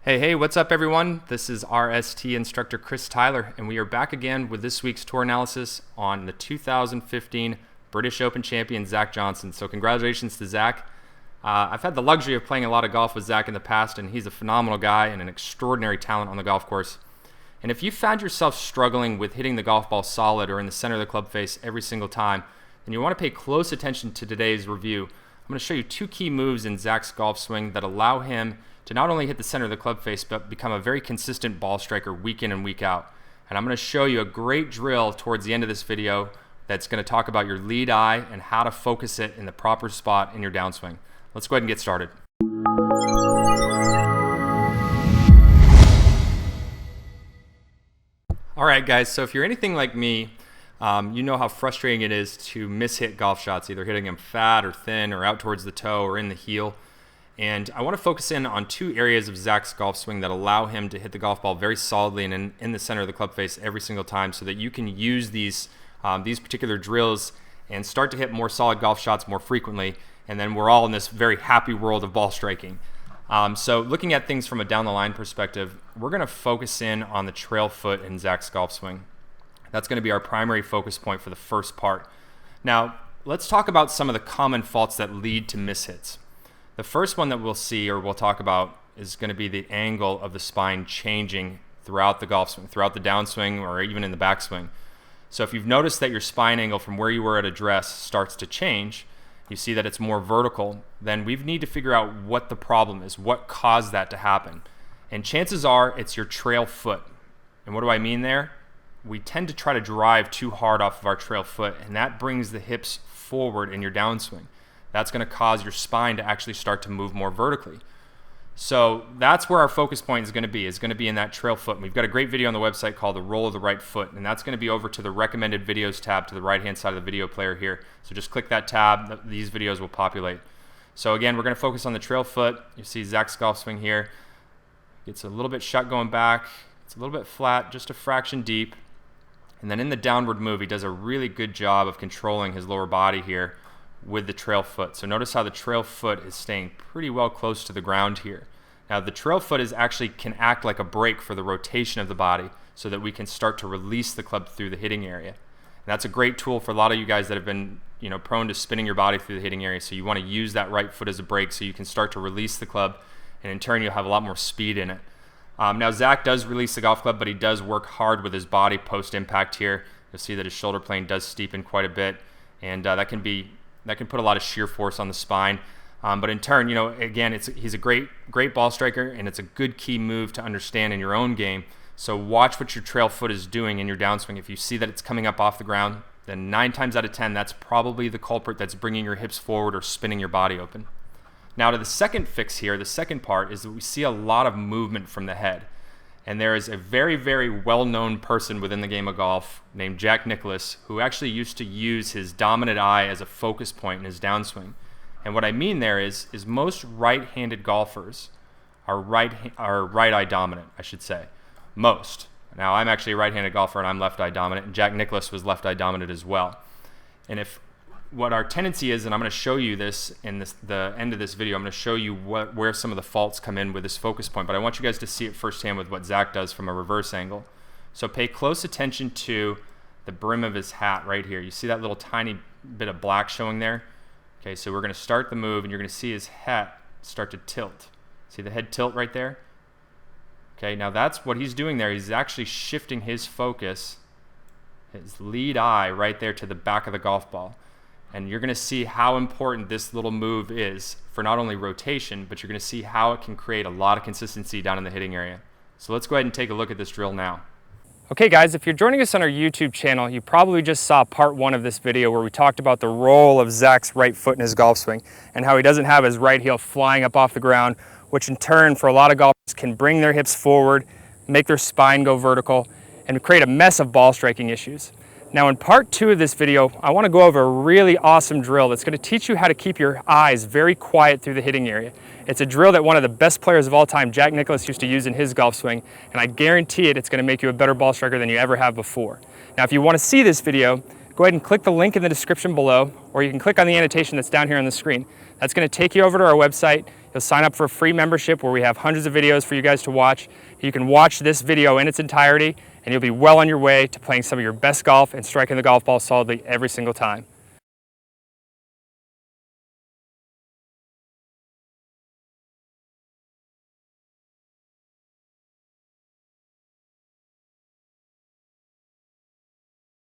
Hey, what's up everyone? This is RST instructor Chris Tyler, and we are back again with this week's tour analysis on the 2015 British Open champion, Zach Johnson. So congratulations to Zach. I've had the luxury of playing a lot of golf with Zach in the past, and he's a phenomenal guy and an extraordinary talent on the golf course. And if you found yourself struggling with hitting the golf ball solid or in the center of the club face every single time, then you want to pay close attention to today's review. I'm going to show you two key moves in Zach's golf swing that allow him to not only hit the center of the club face, but become a very consistent ball striker week in and week out. And I'm going to show you a great drill towards the end of this video that's going to talk about your lead eye and how to focus it in the proper spot in your downswing. Let's go ahead and get started. All right, guys, so if you're anything like me, you know how frustrating it is to miss-hit golf shots, either hitting them fat or thin or out towards the toe or in the heel. And I want to focus in on two areas of Zach's golf swing that allow him to hit the golf ball very solidly and in the center of the club face every single time, so that you can use these particular drills and start to hit more solid golf shots more frequently. And then we're all in this very happy world of ball striking. So looking at things from a down the line perspective, we're going to focus in on the trail foot in Zach's golf swing. That's going to be our primary focus point for the first part. Now, let's talk about some of the common faults that lead to mishits. The first one that we'll see or we'll talk about is going to be the angle of the spine changing throughout the golf swing, throughout the downswing or even in the backswing. So if you've noticed that your spine angle from where you were at address starts to change, you see that it's more vertical, then we need to figure out what the problem is, what caused that to happen. And chances are it's your trail foot. And what do I mean there? We tend to try to drive too hard off of our trail foot, and that brings the hips forward in your downswing. That's going to cause your spine to actually start to move more vertically. So that's where our focus point is going to be in that trail foot. And we've got a great video on the website called The Roll of the Right Foot, and that's going to be over to the recommended videos tab to the right-hand side of the video player here. So just click that tab, these videos will populate. So again, we're going to focus on the trail foot. You see Zach's golf swing here. It's a little bit shut going back. It's a little bit flat, just a fraction deep. And then in the downward move, he does a really good job of controlling his lower body here with the trail foot. So notice how the trail foot is staying pretty well close to the ground here. Now the trail foot can act like a brake for the rotation of the body, so that we can start to release the club through the hitting area. And that's a great tool for a lot of you guys that have been prone to spinning your body through the hitting area. So you want to use that right foot as a brake so you can start to release the club, and in turn you'll have a lot more speed in it. Now Zach does release the golf club, but he does work hard with his body post impact here. You'll see that his shoulder plane does steepen quite a bit, and that can put a lot of shear force on the spine. But in turn, again, he's a great ball striker, and it's a good key move to understand in your own game. So watch what your trail foot is doing in your downswing. If you see that it's coming up off the ground, then 9 times out of 10, that's probably the culprit that's bringing your hips forward or spinning your body open. Now to the second fix here, the second part is that we see a lot of movement from the head. And there is a very, very well-known person within the game of golf named Jack Nicklaus, who actually used to use his dominant eye as a focus point in his downswing. And what I mean there is most right-handed golfers are right eye dominant, I should say. Most. Now I'm actually a right-handed golfer and I'm left eye dominant, and Jack Nicklaus was left eye dominant as well. And what our tendency is, and I'm going to show you this in the end of this video, I'm going to show you where some of the faults come in with this focus point, but I want you guys to see it firsthand with what Zach does from a reverse angle. So pay close attention to the brim of his hat right here. You see that little tiny bit of black showing there? Okay, so we're going to start the move, and you're going to see his hat start to tilt. See the head tilt right there? Okay, now that's what he's doing there. He's actually shifting his focus, his lead eye right there to the back of the golf ball. And you're going to see how important this little move is for not only rotation, but you're going to see how it can create a lot of consistency down in the hitting area. So let's go ahead and take a look at this drill now. Okay guys, if you're joining us on our YouTube channel, you probably just saw part 1 of this video where we talked about the role of Zach's right foot in his golf swing and how he doesn't have his right heel flying up off the ground, which in turn for a lot of golfers can bring their hips forward, make their spine go vertical, and create a mess of ball striking issues. Now in part 2 of this video, I want to go over a really awesome drill that's going to teach you how to keep your eyes very quiet through the hitting area. It's a drill that one of the best players of all time, Jack Nicklaus, used to use in his golf swing, and I guarantee it's going to make you a better ball striker than you ever have before. Now if you want to see this video, go ahead and click the link in the description below, or you can click on the annotation that's down here on the screen. That's going to take you over to our website. You'll sign up for a free membership where we have hundreds of videos for you guys to watch. You can watch this video in its entirety, and you'll be well on your way to playing some of your best golf and striking the golf ball solidly every single time.